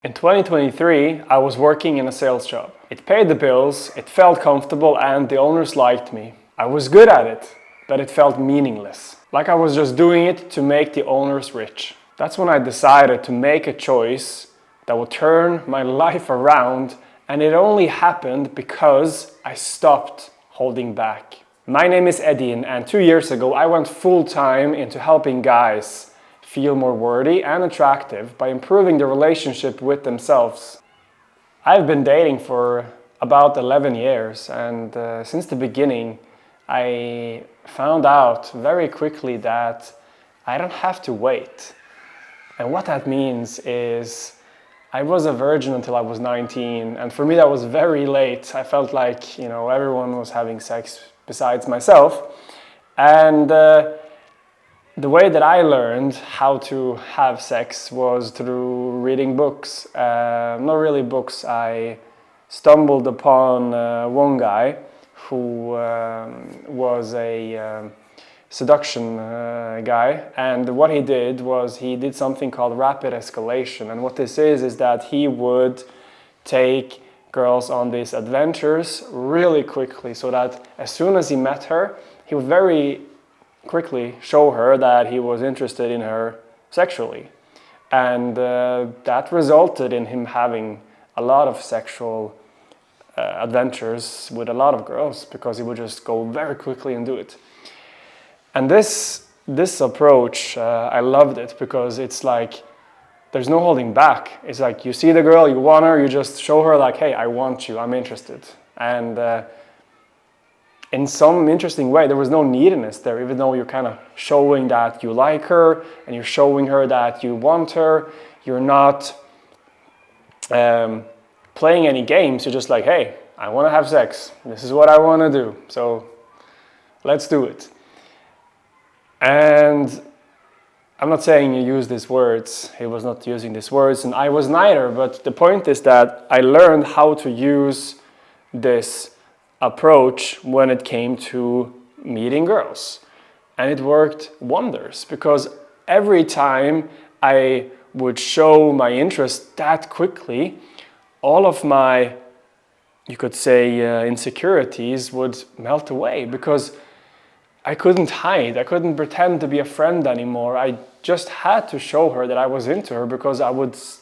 In 2023, I was working in a sales job. It paid the bills, it felt comfortable, and the owners liked me. I was good at it, but it felt meaningless. Like I was just doing it to make the owners rich. That's when I decided to make a choice that would turn my life around, and it only happened because I stopped holding back. My name is Edin, and 2 years ago I went full time into helping guys feel more worthy and attractive by improving their relationship with themselves. I've been dating for about 11 years, and since the beginning I found out very quickly that I don't have to wait. And what that means is I was a virgin until I was 19, and for me that was very late. I felt like, everyone was having sex besides myself. And the way that I learned how to have sex was through reading books. Not really books. I stumbled upon one guy who was a seduction guy, and what he did was he did something called rapid escalation. And what this is that he would take girls on these adventures really quickly, so that as soon as he met her, he would very quickly show her that he was interested in her sexually. And that resulted in him having a lot of sexual adventures with a lot of girls, because he would just go very quickly and do it. And this approach, I loved it, because it's like there's no holding back. It's like you see the girl, you want her, you just show her like, hey, I want you, I'm interested. And in some interesting way, there was no neediness there, even though you're kind of showing that you like her and you're showing her that you want her. You're not playing any games. You're just like, hey, I want to have sex. This is what I want to do. So let's do it. And I'm not saying you use these words. He was not using these words, and I was neither. But the point is that I learned how to use this approach when it came to meeting girls, and it worked wonders, because every time I would show my interest that quickly, all of my, you could say, insecurities would melt away, because I couldn't hide. I couldn't pretend to be a friend anymore. I just had to show her that I was into her, because I was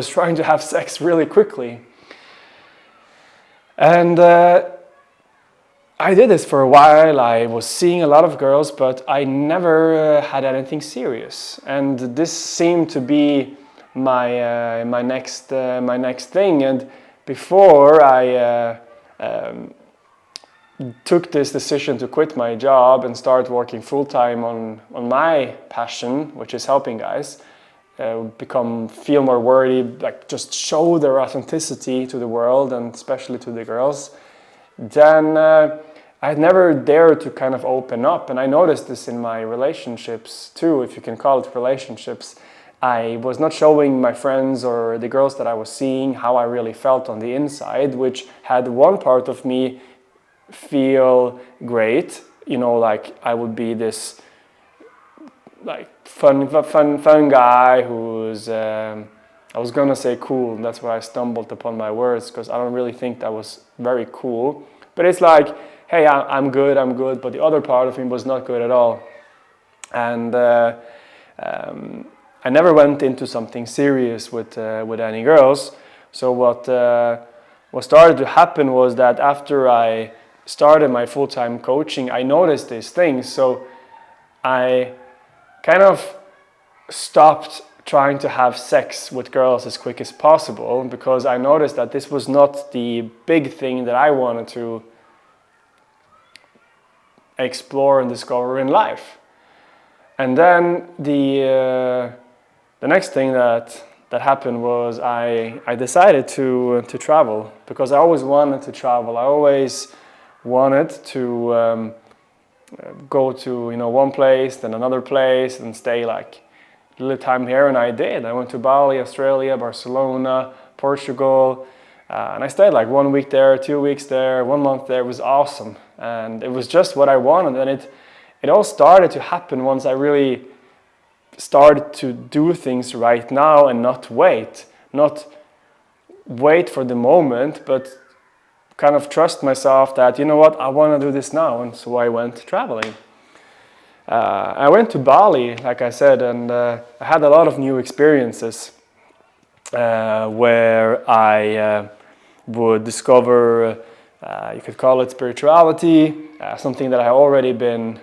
trying to have sex really quickly. And I did this for a while. I was seeing a lot of girls, but I never had anything serious. And this seemed to be my next thing. And before I took this decision to quit my job and start working full time on my passion, which is helping guys feel more worthy, like just show their authenticity to the world and especially to the girls, then I never dared to kind of open up. And I noticed this in my relationships too, if you can call it relationships. I was not showing my friends or the girls that I was seeing how I really felt on the inside, which had one part of me feel great, like I would be this like fun guy who's I was gonna say cool, and that's why I stumbled upon my words, because I don't really think that was very cool. But it's like, hey, I'm good, but the other part of me was not good at all. And I never went into something serious with any girls. So what started to happen was that after I started my full-time coaching, I noticed these things. So I kind of stopped trying to have sex with girls as quick as possible, because I noticed that this was not the big thing that I wanted to explore and discover in life. And then the next thing that happened was I decided to travel, because I always wanted to travel. I always wanted to go to one place, then another place, and stay like a little time here, and I did. I went to Bali, Australia, Barcelona, Portugal, and I stayed like 1 week there, 2 weeks there, 1 month there. It was awesome, and it was just what I wanted. And it all started to happen once I really started to do things right now and not wait. not wait for the moment, but kind of trust myself that, you know what, I want to do this now. And so I went traveling. I went to Bali, like I said, and I had a lot of new experiences where I would discover, you could call it spirituality, something that I already been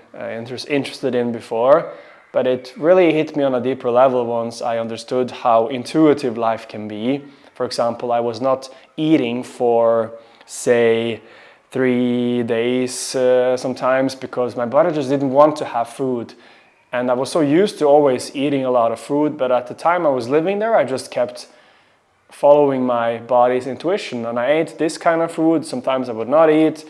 interested in before, but it really hit me on a deeper level once I understood how intuitive life can be. For example, I was not eating for, say, 3 days sometimes because my body just didn't want to have food. And I was so used to always eating a lot of food, but at the time I was living there, I just kept following my body's intuition. And I ate this kind of food, sometimes I would not eat.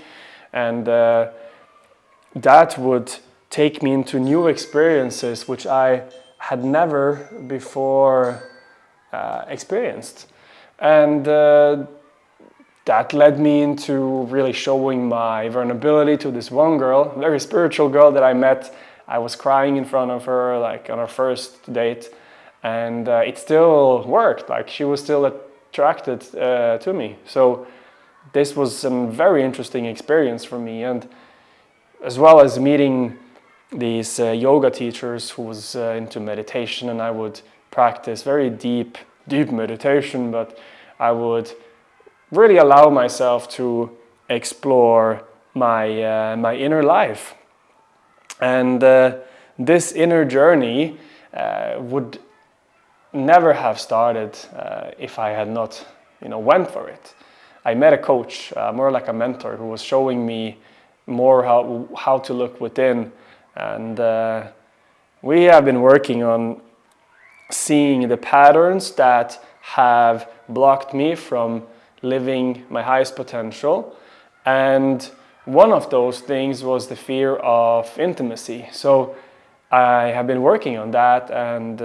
And that would take me into new experiences which I had never before experienced. And that led me into really showing my vulnerability to this one girl, a very spiritual girl that I met. I was crying in front of her, like on our first date, and it still worked. Like she was still attracted to me. So this was a very interesting experience for me, and as well as meeting these yoga teachers who was into meditation, and I would practice very deep meditation, but I would really allow myself to explore my inner life. And this inner journey would never have started if I had not, went for it. I met a coach, more like a mentor, who was showing me more how to look within, and we have been working on seeing the patterns that have blocked me from living my highest potential. And one of those things was the fear of intimacy. So I have been working on that, and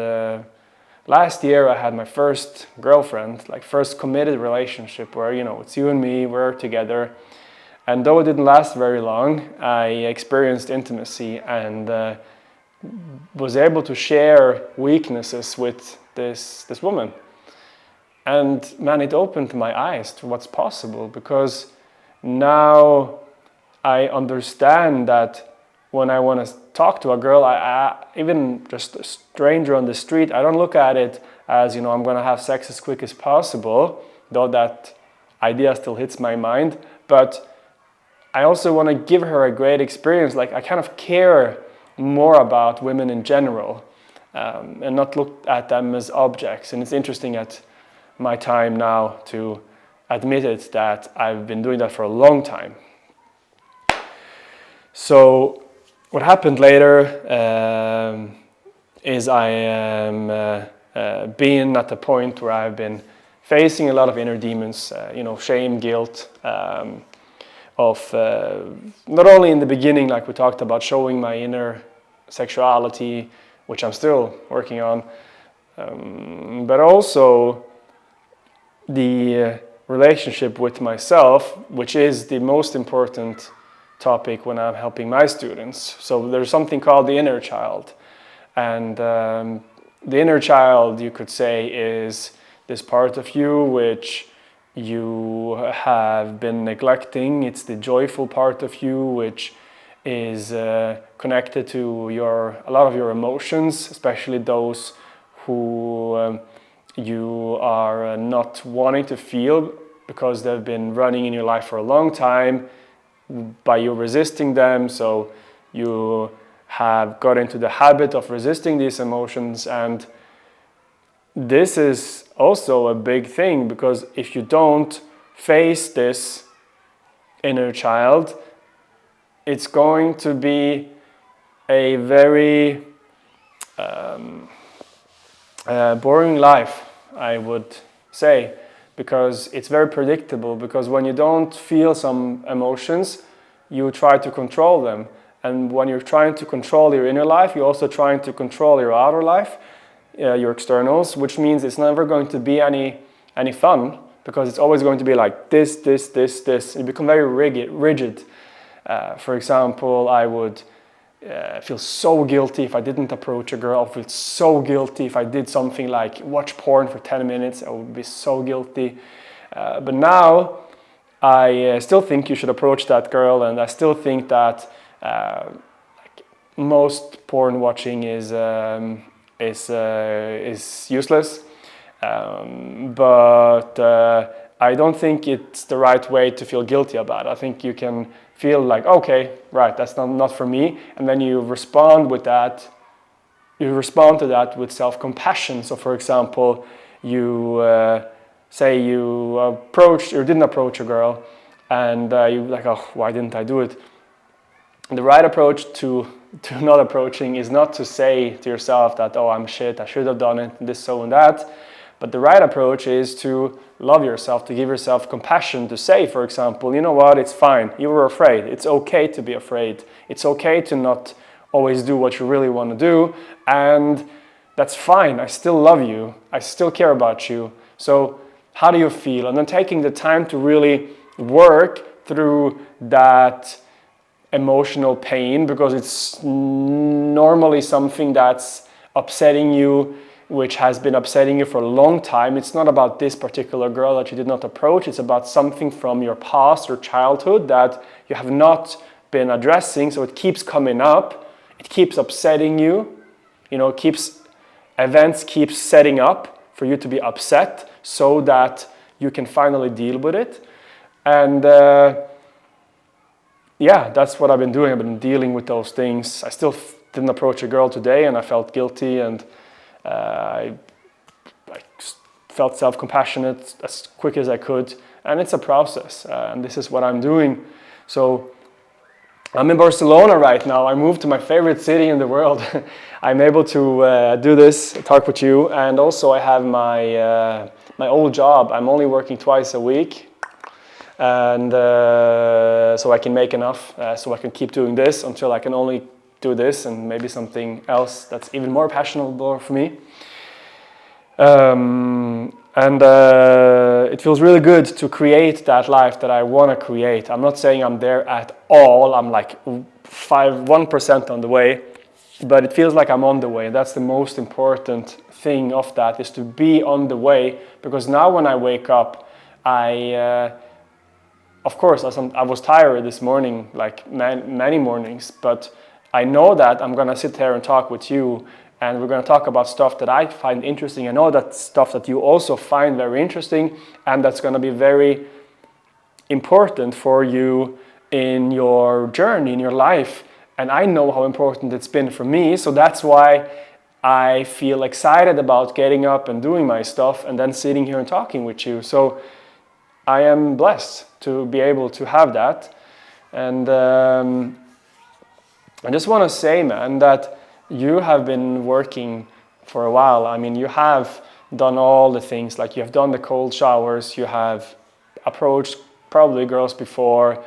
last year I had my first girlfriend, like first committed relationship where, it's you and me, we're together. And though it didn't last very long, I experienced intimacy and was able to share weaknesses with this woman. And man, it opened my eyes to what's possible, because now I understand that when I want to talk to a girl, I even just a stranger on the street, I don't look at it as, I'm going to have sex as quick as possible, though that idea still hits my mind. But I also want to give her a great experience. Like, I kind of care more about women in general, and not look at them as objects. And it's interesting at my time now to admit it that I've been doing that for a long time. So what happened later is I am being at the point where I've been facing a lot of inner demons, shame, guilt, of not only in the beginning, like we talked about, showing my inner sexuality, which I'm still working on, but also the relationship with myself, which is the most important topic when I'm helping my students. So there's something called the inner child. And the inner child, you could say, is this part of you which you have been neglecting. It's the joyful part of you which is connected to a lot of your emotions, especially those who you are not wanting to feel because they've been running in your life for a long time, by you resisting them. So you have got into the habit of resisting these emotions, and this is also a big thing, because if you don't face this inner child, it's going to be a very boring life, I would say, because it's very predictable. Because when you don't feel some emotions, you try to control them. And when you're trying to control your inner life, you're also trying to control your outer life, your externals, which means it's never going to be any fun, because it's always going to be like this. You become very rigid. For example, I would feel so guilty if I didn't approach a girl. I feel so guilty if I did something like watch porn for 10 minutes. I would be so guilty. But now I still think you should approach that girl, and I still think that most porn watching is useless. But I don't think it's the right way to feel guilty about it. I think you can feel like, okay, right, that's not for me, and then you respond with that. You respond to that with self-compassion. So, for example, you say you approached or didn't approach a girl, and you like, oh, why didn't I do it? And the right approach to not approaching is not to say to yourself that, oh, I'm shit, I should have done it, this, so, and that. But the right approach is to love yourself, to give yourself compassion, to say, for example, you know what, it's fine. You were afraid. It's okay to be afraid. It's okay to not always do what you really want to do. And that's fine. I still love you. I still care about you. So how do you feel? And then taking the time to really work through that emotional pain, because it's normally something that's upsetting you, which has been upsetting you for a long time. It's not about this particular girl that you did not approach. It's about something from your past or childhood that you have not been addressing. So it keeps coming up. It keeps upsetting you. You know, events keep setting up for you to be upset so that you can finally deal with it. And yeah, that's what I've been doing. I've been dealing with those things. I still didn't approach a girl today, and I felt guilty, and I felt self-compassionate as quick as I could, and it's a process, and this is what I'm doing. So I'm in Barcelona right now. I moved to my favorite city in the world. I'm able to do this, talk with you, and also I have my old job. I'm only working twice a week, and so I can make enough so I can keep doing this until I can only do this and maybe something else that's even more passionate for me. And it feels really good to create that life that I want to create. I'm not saying I'm there at all. I'm like 1% on the way, but it feels like I'm on the way. That's the most important thing of that, is to be on the way, because now when I wake up, of course, I was tired this morning, like many mornings, but I know that I'm going to sit here and talk with you, and we're going to talk about stuff that I find interesting. I know that stuff that you also find very interesting, and that's going to be very important for you in your journey, in your life. And I know how important it's been for me, so that's why I feel excited about getting up and doing my stuff and then sitting here and talking with you. So I am blessed to be able to have that. And I just want to say, man, that you have been working for a while. I mean, you have done all the things, like you have done the cold showers, you have approached probably girls before,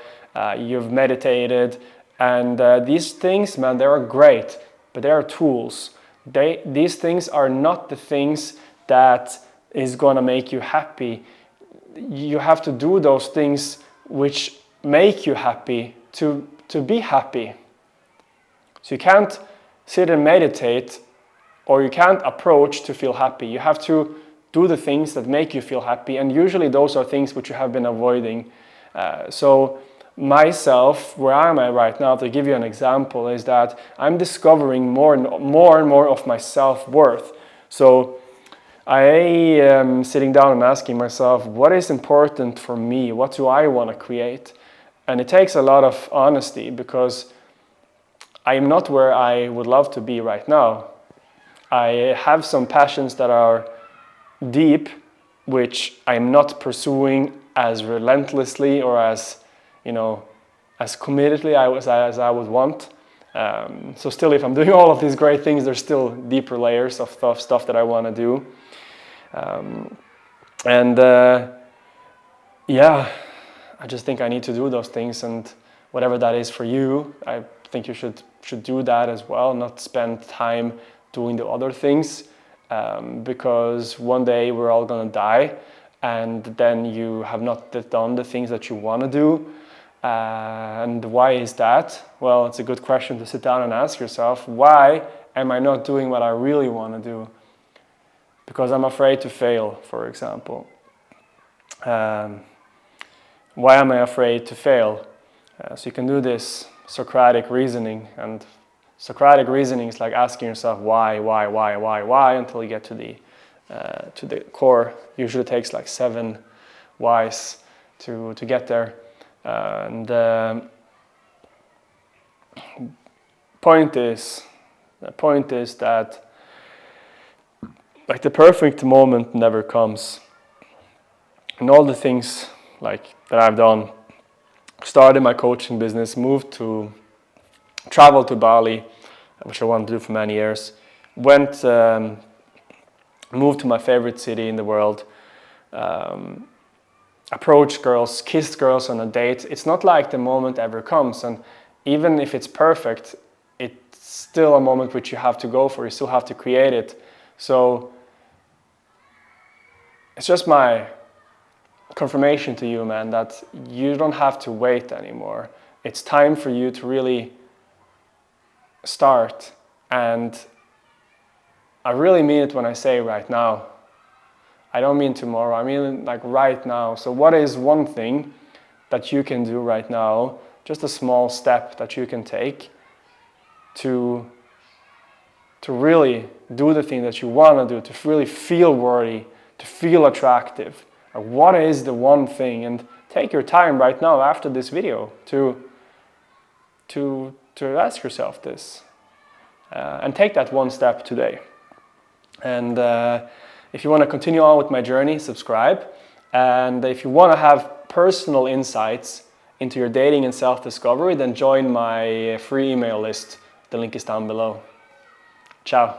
you've meditated, and these things, man, they are great, but they are tools. These things are not the things that is going to make you happy. You have to do those things which make you happy to be happy. So you can't sit and meditate, or you can't approach to feel happy. You have to do the things that make you feel happy, and usually those are things which you have been avoiding. So myself, where I'm at right now, to give you an example, is that I'm discovering more and more of my self-worth. So I am sitting down and asking myself, what is important for me? What do I want to create? And it takes a lot of honesty, because I'm not where I would love to be right now. I have some passions that are deep, which I'm not pursuing as relentlessly or as committedly as I would want. So still, if I'm doing all of these great things, there's still deeper layers of stuff that I want to do. Yeah, I just think I need to do those things, and whatever that is for you, I think you should do that as well, not spend time doing the other things, because one day we're all gonna die, and then you have not done the things that you want to do. And why is that? Well, it's a good question to sit down and ask yourself. Why am I not doing what I really want to do? Because I'm afraid to fail, for example. Why am I afraid to fail? So you can do this Socratic reasoning, and Socratic reasoning is like asking yourself why, until you get to the core. Usually takes like 7 whys to get there. And the point is that like the perfect moment never comes. And all the things like that I've done, started my coaching business, traveled to Bali, which I wanted to do for many years, moved to my favorite city in the world, approached girls, kissed girls on a date. It's not like the moment ever comes, and even if it's perfect, it's still a moment which you have to go for, you still have to create it. So it's just my confirmation to you, man, that you don't have to wait anymore. It's time for you to really start. And I really mean it when I say right now. I don't mean tomorrow, I mean like right now. So what is one thing that you can do right now, just a small step that you can take to really do the thing that you want to do, to really feel worthy, to feel attractive? What is the one thing? And take your time right now after this video to ask yourself this, and take that one step today. And if you want to continue on with my journey, subscribe. And if you want to have personal insights into your dating and self-discovery, then join my free email list. The link is down below. Ciao.